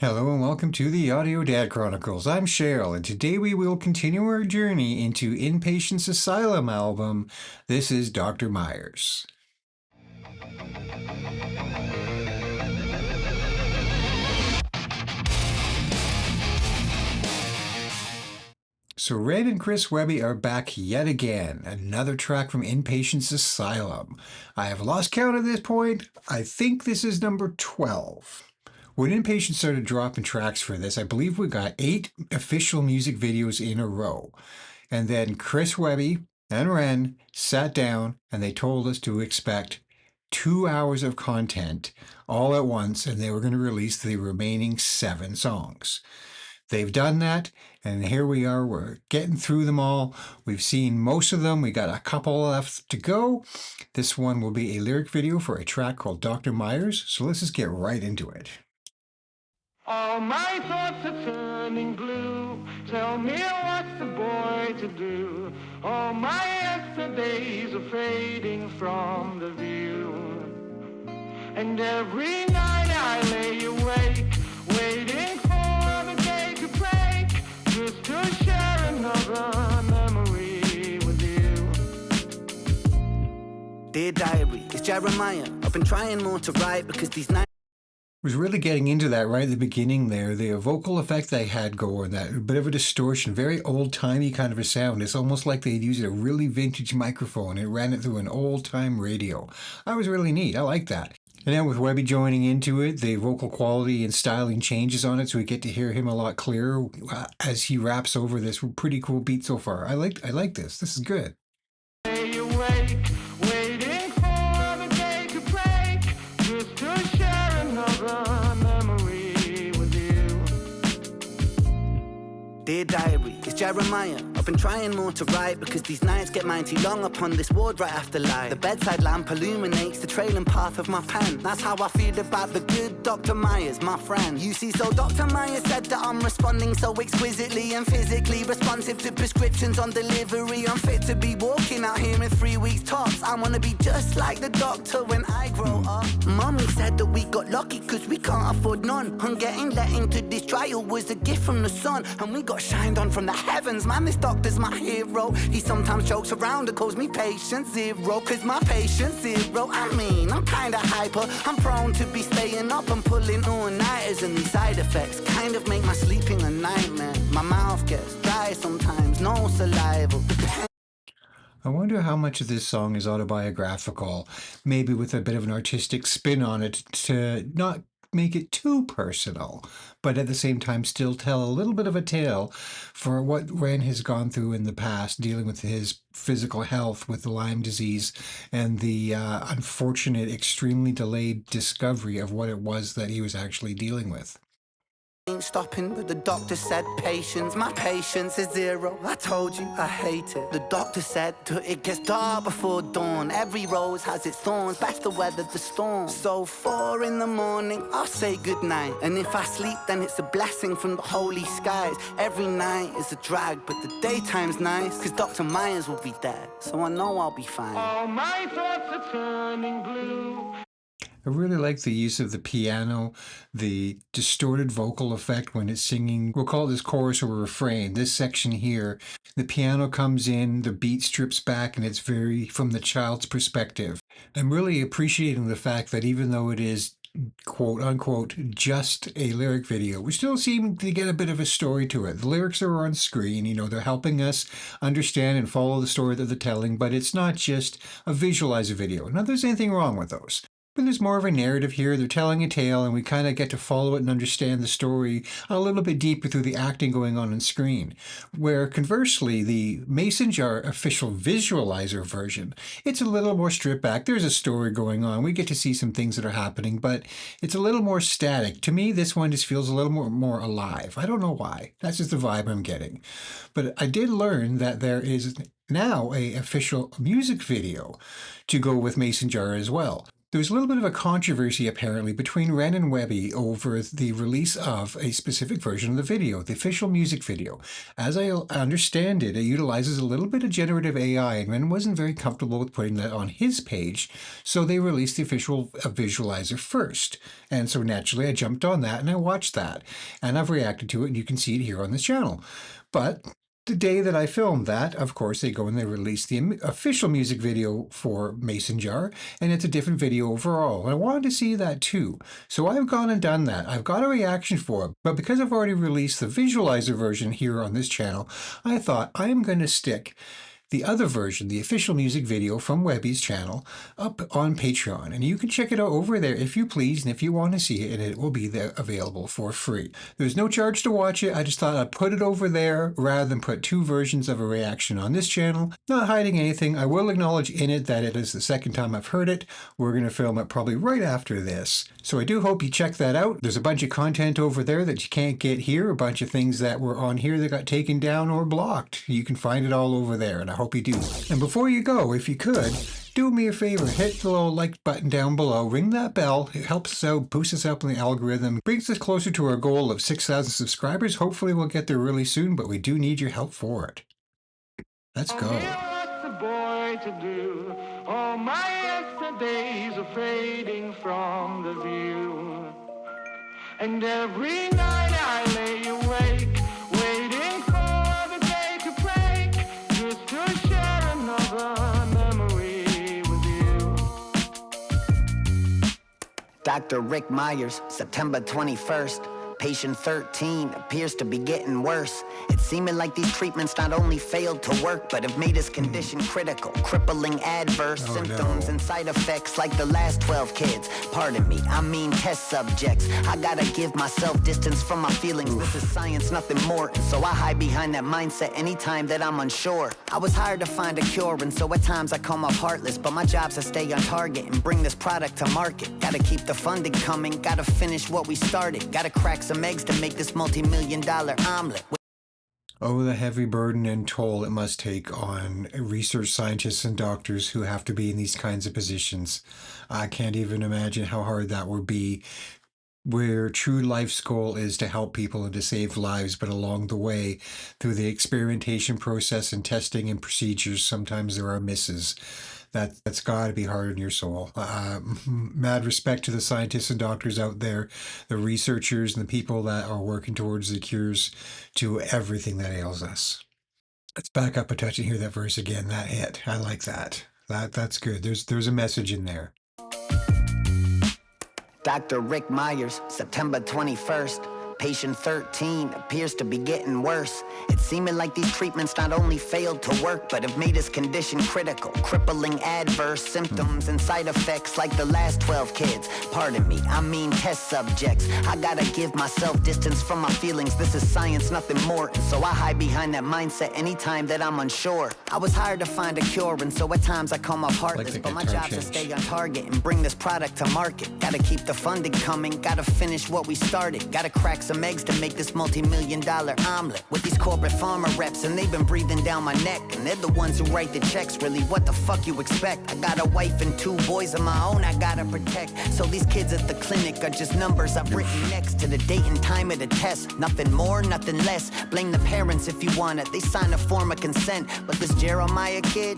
Hello and welcome to the Audio Dad Chronicles. I'm Cheryl, and today we will continue our journey into Inpatient's Asylum album. This is Dr. Meyers. So Ren and Chris Webby are back yet again. Another track from Inpatient's Asylum. I have lost count at this point. I think this is number 12. When Inpatient started dropping tracks for this, I believe we got 8 official music videos in a row. And then Chris Webby and Ren sat down and they told us to expect 2 hours of content all at once, and they were going to release the remaining 7 songs. They've done that, and here we are. We're getting through them all. We've seen most of them. We got a couple left to go. This one will be a lyric video for a track called Dr. Meyers, so let's just get right into it. All my thoughts are turning blue. Tell me what's the boy to do? All my yesterdays are fading from the view. And every night I lay awake, waiting for the day to break, just to share another memory with you. Dear diary, it's Jeremiah. I've been trying more to write because these nights Was really getting into that right at the beginning there. The vocal effect they had going, that bit of a distortion, very old-timey kind of a sound. It's almost like they'd used a really vintage microphone and ran it through an old-time radio. That was really neat. I like that. And then with Webby joining into it, the vocal quality and styling changes on it, so we get to hear him a lot clearer as he raps over this pretty cool beat so far. I like this. This is good. Lay awake, waiting for the day to break, just to share another memory with you. Dear diary, it's Jeremiah. I've been trying more to write because these nights get mighty long upon this ward right after light. The bedside lamp illuminates the trailing path of my pen. That's how I feel about the good Dr. Meyers, my friend. You see, so Dr. Meyers said that I'm responding so exquisitely and physically responsive to prescriptions on delivery. I'm fit to be walking out here in 3 weeks tops. I want to be just like the doctor when I grow up. Mommy said that we got lucky because we can't afford none. And getting let into this trial was a gift from the sun, and we got shined on from the heavens. Man, this doctor's my hero. He sometimes jokes around and calls me patient zero, cause my patience zero. I mean, I'm kinda hyper. I'm prone to be staying up and pulling all-nighters, and these side effects kind of make my sleeping a nightmare. My mouth gets dry sometimes, no saliva. I wonder how much of this song is autobiographical, maybe with a bit of an artistic spin on it to not make it too personal, but at the same time still tell a little bit of a tale for what Ren has gone through in the past, dealing with his physical health with the Lyme disease and the unfortunate, extremely delayed discovery of what it was that he was actually dealing with. Ain't stopping, but the doctor said patience. My patience is zero. I told you I hate it. The doctor said that it gets dark before dawn. Every rose has its thorns, best to weather the storm. So 4 in the morning, I'll say goodnight. And if I sleep, then it's a blessing from the holy skies. Every night is a drag, but the daytime's nice, cause Dr. Meyers will be there, so I know I'll be fine. All my thoughts are turning blue. I really like the use of the piano, the distorted vocal effect when it's singing. We'll call this chorus or refrain. This section here, the piano comes in, the beat strips back, and it's very from the child's perspective. I'm really appreciating the fact that even though it is quote unquote just a lyric video, we still seem to get a bit of a story to it. The lyrics are on screen, you know, they're helping us understand and follow the story that they're telling, but it's not just a visualizer video. Not that there's anything wrong with those. But there's more of a narrative here. They're telling a tale, and we kind of get to follow it and understand the story a little bit deeper through the acting going on screen. Where conversely, the Mason Jar official visualizer version, it's a little more stripped back. There's a story going on. We get to see some things that are happening, but it's a little more static. To me, this one just feels a little more alive. I don't know why. That's just the vibe I'm getting. But I did learn that there is now an official music video to go with Mason Jar as well. There was a little bit of a controversy apparently between Ren and Webby over the release of a specific version of the video, the official music video. As I understand it, it utilizes a little bit of generative AI, and Ren wasn't very comfortable with putting that on his page, so they released the official visualizer first. And so naturally I jumped on that and I watched that, and I've reacted to it, and you can see it here on this channel. But the day that I filmed that, of course, they go and they release the official music video for Mason Jar, and it's a different video overall. And I wanted to see that too. So I've gone and done that. I've got a reaction for it, but because I've already released the visualizer version here on this channel, I thought I am going to stick the other version, the official music video from Webby's channel, up on Patreon. And you can check it out over there if you please, and if you want to see it, and it will be there available for free. There's no charge to watch it. I just thought I'd put it over there rather than put two versions of a reaction on this channel. Not hiding anything. I will acknowledge in it that it is the second time I've heard it. We're going to film it probably right after this. So I do hope you check that out. There's a bunch of content over there that you can't get here, a bunch of things that were on here that got taken down or blocked. You can find it all over there, and I hope you do. And before you go, if you could, do me a favor, hit the little like button down below, ring that bell. It helps us out, boosts us up in the algorithm, brings us closer to our goal of 6,000 subscribers. Hopefully we'll get there really soon, but we do need your help for it. Let's go. What's the boy to do? All my yesterdays are fading from the view. And every night I lay awake, waiting for the day to break, just to share another memory with you. Dr. Rick Meyers, September 21st. Patient 13 appears to be getting worse. It's seeming like these treatments not only failed to work, but have made his condition critical, crippling adverse symptoms and side effects like the last 12 kids. Pardon me, I mean test subjects. I gotta give myself distance from my feelings. This is science, nothing more. And so I hide behind that mindset anytime that I'm unsure. I was hired to find a cure, and so at times I come off heartless, but my job's to stay on target and bring this product to market. Gotta keep the funding coming, gotta finish what we started, gotta crack some eggs to make this multi-million-dollar omelet. Oh, the heavy burden and toll it must take on research scientists and doctors who have to be in these kinds of positions. I can't even imagine how hard that would be, where true life's goal is to help people and to save lives, but along the way, through the experimentation process and testing and procedures, sometimes there are misses. That's got to be hard on your soul. Mad respect to the scientists and doctors out there, the researchers and the people that are working towards the cures to everything that ails us. Let's back up a touch and hear that verse again. That hit. I like that. That's good. There's a message in there. Dr. Rick Meyers, September 21st. Patient 13 appears to be getting worse. It's seeming like these treatments not only failed to work, but have made his condition critical, crippling adverse symptoms and side effects like the last 12 kids. Pardon me, I mean test subjects. I gotta give myself distance from my feelings. This is science, nothing more. And so I hide behind that mindset anytime that I'm unsure. I was hired to find a cure, and so at times I come off heartless, but my job's to stay on target and bring this product to market. Gotta keep the funding coming, gotta finish what we started, gotta crack some eggs to make this multi-million-dollar omelet. With these corporate pharma reps, and they've been breathing down my neck, and they're the ones who write the checks. Really, what the fuck you expect? I got a wife and 2 boys of my own I gotta protect. So these kids at the clinic are just numbers I've written next to the date and time of the test. Nothing more, nothing less. Blame the parents if you want it. They sign a form of consent. But this Jeremiah kid,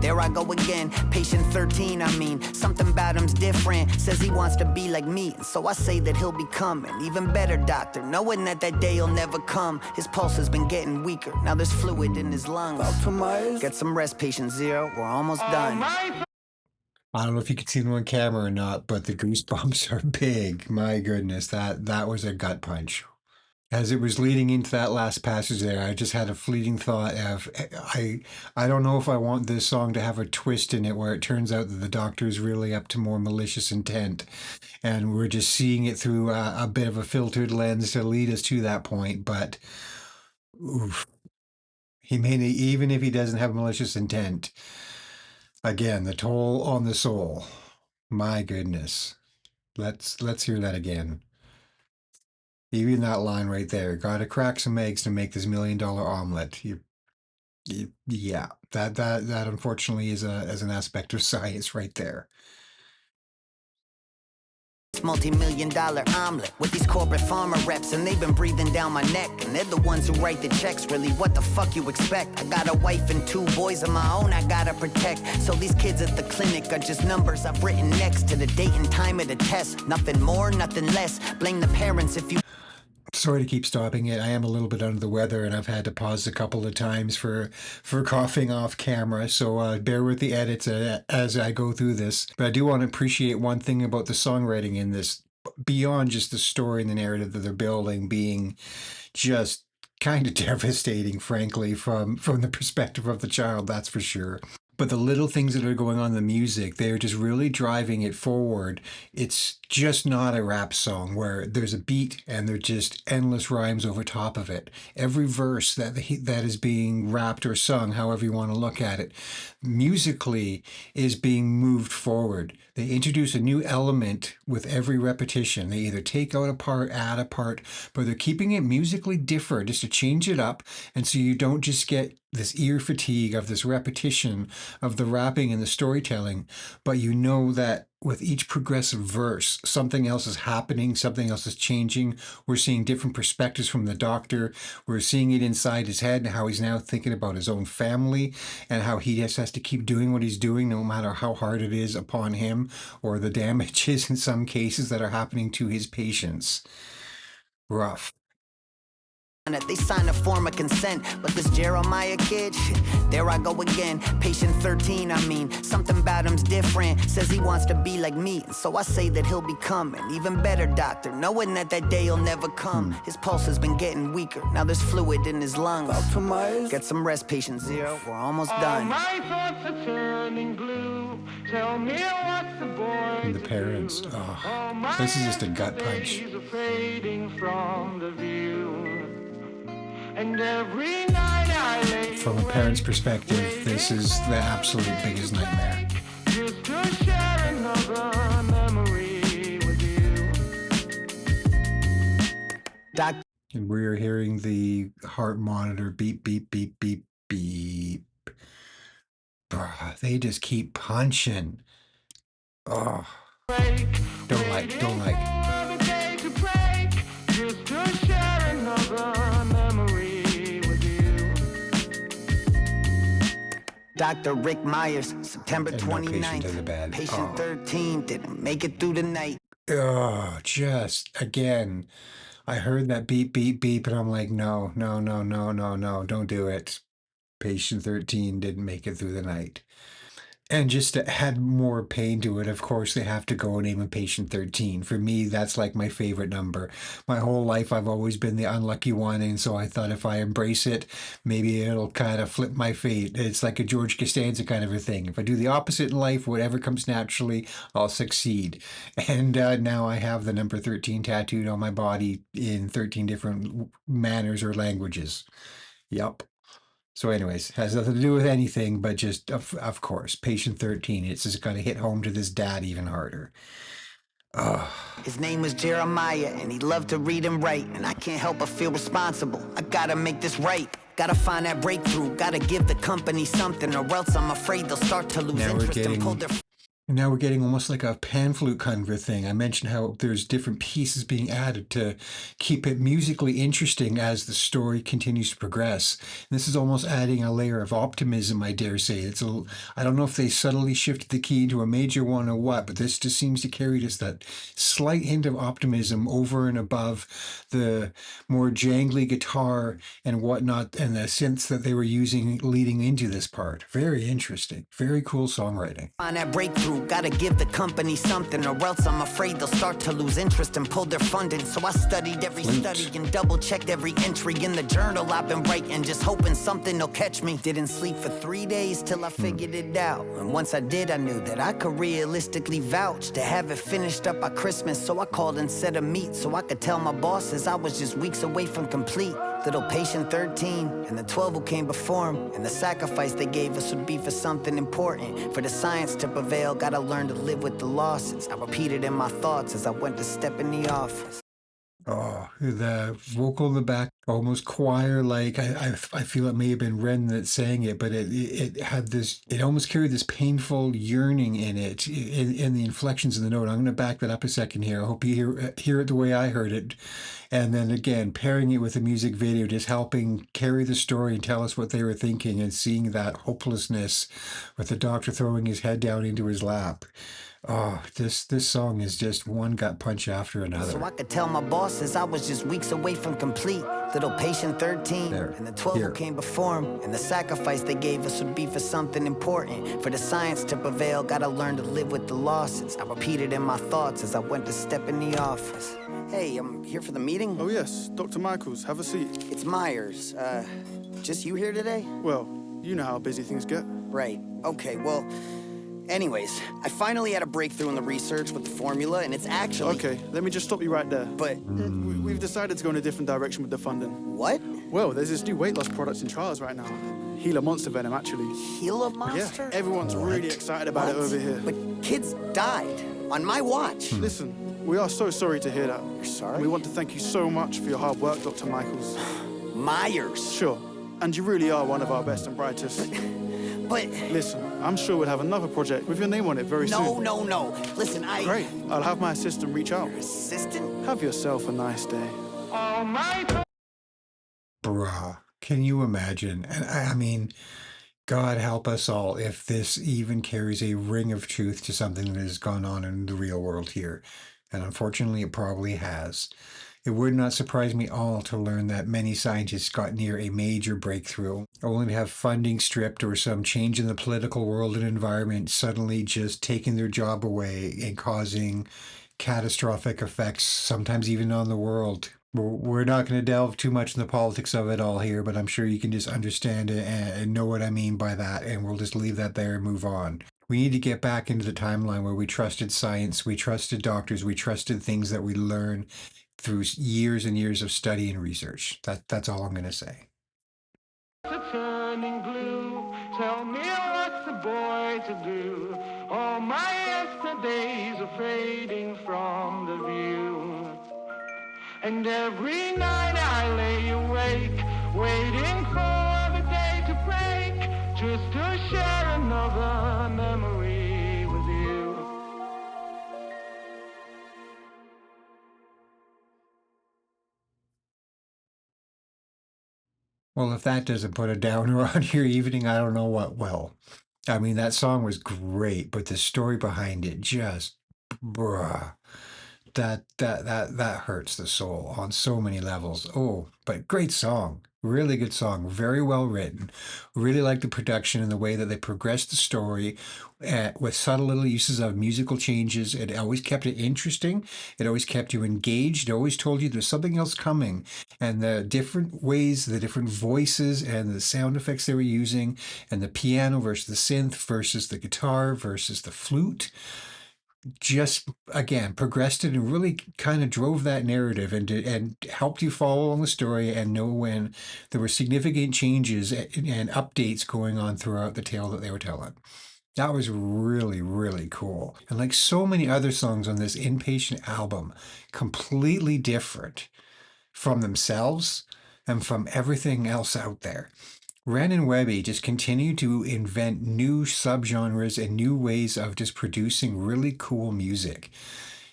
there I go again. Patient 13, I mean, something about him's different. Says he wants to be like me, and so I say that he'll become an even better doctor, knowing that that day will never come. His pulse has been getting weaker. Now there's fluid in his lungs. Dr. Meyers, get some rest, patient 0. We're almost done. I don't know if you can see them on camera or not, but the goosebumps are big. My goodness, that was a gut punch. As it was leading into that last passage there, I just had a fleeting thought of, I don't know if I want this song to have a twist in it where it turns out that the doctor is really up to more malicious intent, and we're just seeing it through a bit of a filtered lens to lead us to that point. But oof, he may, even if he doesn't have malicious intent, again, the toll on the soul. My goodness. Let's hear that again. Even that line right there, gotta crack some eggs to make this $1 million omelet. Yeah, that unfortunately is an aspect of science right there. multi-million-dollar omelet with these corporate farmer reps, and they've been breathing down my neck, and they're the ones who write the checks. Really, what the fuck you expect? I got a wife and 2 boys of my own I gotta protect, so these kids at the clinic are just numbers I've written next to the date and time of the test. Nothing more, nothing less. Blame the parents if you... Sorry to keep stopping it. I am a little bit under the weather, and I've had to pause a couple of times for coughing off camera. So bear with the edits as I go through this. But I do want to appreciate one thing about the songwriting in this, beyond just the story and the narrative that they're building being just kind of devastating, frankly, from the perspective of the child. That's for sure. But the little things that are going on in the music, they're just really driving it forward. It's just not a rap song where there's a beat and there's just endless rhymes over top of it. Every verse that is being rapped or sung, however you want to look at it, musically is being moved forward. They introduce a new element with every repetition. They either take out a part, add a part, but they're keeping it musically different just to change it up. And so you don't just get this ear fatigue of this repetition of the rapping and the storytelling, but you know that with each progressive verse, something else is happening, something else is changing. We're seeing different perspectives from the doctor. We're seeing it inside his head and how he's now thinking about his own family and how he just has to keep doing what he's doing no matter how hard it is upon him or the damages in some cases that are happening to his patients. Rough. They sign a form of consent, but this Jeremiah kid, there I go again. Patient 13, I mean, something about him's different. Says he wants to be like me, and so I say that he'll become an even better doctor, knowing that day will never come. His pulse has been getting weaker, now there's fluid in his lungs. Dr. Meyers, get some rest, patient 0, we're almost done. My thoughts are turning blue. Tell me what's the boy And the parents, this is just a gut punch. Fading from the view. And every night I lay From a parent's perspective, this is the absolute biggest nightmare. just to share another memory with you. Doctor, And we're hearing the heart monitor beep, beep, beep, beep, beep. Bruh, they just keep punching. Oh, don't like. Another day to break, just to share another memory with you. Dr. Rick Meyers, September And no patient 29th. to the bed. Patient Oh. 13 didn't make it through the night. Oh, just again, I heard that beep, beep, beep, and I'm like, no, don't do it. Patient 13 didn't make it through the night. And just to add more pain to it, of course, they have to go and name a patient 13. For me, that's like my favorite number. My whole life, I've always been the unlucky one, and so I thought if I embrace it, maybe it'll kind of flip my fate. It's like a George Costanza kind of a thing. If I do the opposite in life, whatever comes naturally, I'll succeed. And now I have the number 13 tattooed on my body in 13 different manners or languages. Yup. So anyways, has nothing to do with anything, but just, of course, patient 13. It's just going to hit home to this dad even harder. Oh. His name was Jeremiah, and he loved to read and write, and I can't help but feel responsible. I gotta make this right. Gotta find that breakthrough. Gotta give the company something, or else I'm afraid they'll start to lose Now interest and pull their... Now we're getting almost like a pan flute kind of a thing. I mentioned how there's different pieces being added to keep it musically interesting as the story continues to progress. And this is almost adding a layer of optimism, I dare say. I don't know if they subtly shifted the key to a major one or what, but this just seems to carry just that slight hint of optimism over and above the more jangly guitar and whatnot and the synths that they were using leading into this part. Very interesting. Very cool songwriting. Find that breakthrough. Gotta give the company something, or else I'm afraid they'll start to lose interest and pull their funding. So I studied every study and double-checked every entry in the journal I've been writing, just hoping something will catch me. Didn't sleep for 3 days till I figured it out. And once I did, I knew that I could realistically vouch to have it finished up by Christmas. So I called and set a meet so I could tell my bosses I was just weeks away from complete. Little patient 13 and the 12 who came before him, and the sacrifice they gave us would be for something important. For the science to prevail, gotta learn to live with the losses. I repeated in my thoughts as I went to step in the office. Oh, the vocal in the back, almost choir like. I feel it may have been Ren that sang it, but it had this. It almost carried this painful yearning in it, in the inflections of the note. I'm going to back that up a second here. I hope you hear it the way I heard it, and then again pairing it with a music video, just helping carry the story and tell us what they were thinking, and seeing that hopelessness with the doctor throwing his head down into his lap. Oh, this song is just one gut punch after another. So I could tell my bosses I was just weeks away from complete. Little patient 13 and the 12 who came before him. And the sacrifice they gave us would be for something important. For the science to prevail, gotta learn to live with the losses. I repeated in my thoughts as I went to step in the office. Hey, I'm here for the meeting. Oh yes, Dr. Michaels, have a seat. It's Meyers. Just you here today? Well, you know how busy things get. Right. Okay, well, anyways, I finally had a breakthrough in the research with the formula, and it's actually... Okay, let me just stop you right there. But... We've decided to go in a different direction with the funding. What? Well, there's this new weight loss product in trials right now. Gila Monster Venom, actually. Gila Monster? Yeah, everyone's really excited about it over here. But kids died on my watch. Listen, we are so sorry to hear that. You're sorry? We want to thank you so much for your hard work, Dr. Michaels. Myers. Sure, and you really are one of our best and brightest. But... Listen, I'm sure we'll have another project with your name on it very soon. No. Listen, Great, I'll have my assistant reach out. Your assistant? Have yourself a nice day. All my Bruh, can you imagine? And I mean, God help us all if this even carries a ring of truth to something that has gone on in the real world here. And unfortunately, it probably has. It would not surprise me all to learn that many scientists got near a major breakthrough, only to have funding stripped or some change in the political world and environment suddenly just taking their job away and causing catastrophic effects, sometimes even on the world. We're not going to delve too much in the politics of it all here, but I'm sure you can just understand it and know what I mean by that, and we'll just leave that there and move on. We need to get back into the timeline where we trusted science, we trusted doctors, we trusted things that we learn through years and years of study and research. That's all I'm going to say. turning glue. Tell me what's the boy to do? All my yesterdays are fading from the view. And every night I lay awake, waiting for the day to break, just to share another memory with you. Well, if that doesn't put a downer on your evening, I don't know what will. I mean, that song was great, but the story behind it just, bruh, that hurts the soul on so many levels. Oh, but great song. Really good song. Very well written. Really like the production and the way that they progressed the story with subtle little uses of musical changes. It always kept it interesting. It always kept you engaged. It always told you there's something else coming. And the different ways, the different voices and the sound effects they were using, and the piano versus the synth versus the guitar versus the flute, just again progressed it and really kind of drove that narrative and helped you follow along the story and know when there were significant changes and updates going on throughout the tale that they were telling. That was really, really cool. And like so many other songs on this Inpatient album, completely different from themselves and from everything else out there. Ren and Webby just continue to invent new subgenres and new ways of just producing really cool music.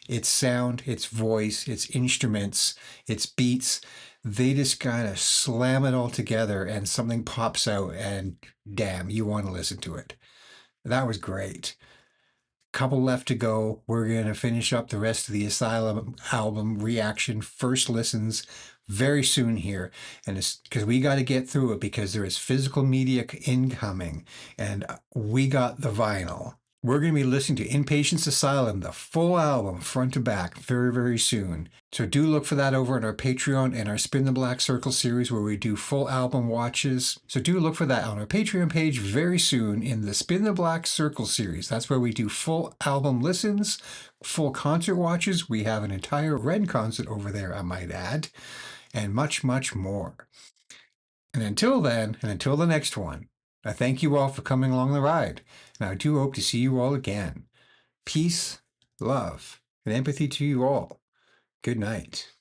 Its sound, its voice, its instruments, its beats, they just kind of slam it all together and something pops out and damn, you want to listen to it. That was great. Couple left to go. We're going to finish up the rest of the Asylum album reaction first listens very soon here, and it's because we got to get through it because there is physical media incoming and we got the vinyl. We're going to be listening to Inpatient's Asylum, the full album front to back, very, very soon. So do look for that over on our Patreon and our Spin the Black Circle series where we do full album watches. So do look for that on our Patreon page very soon in the Spin the Black Circle series. That's where we do full album listens, full concert watches. We have an entire Ren concert over there, I might add, and much, much more. And until then, and until the next one, I thank you all for coming along the ride, and I do hope to see you all again. Peace, love, and empathy to you all. Good night.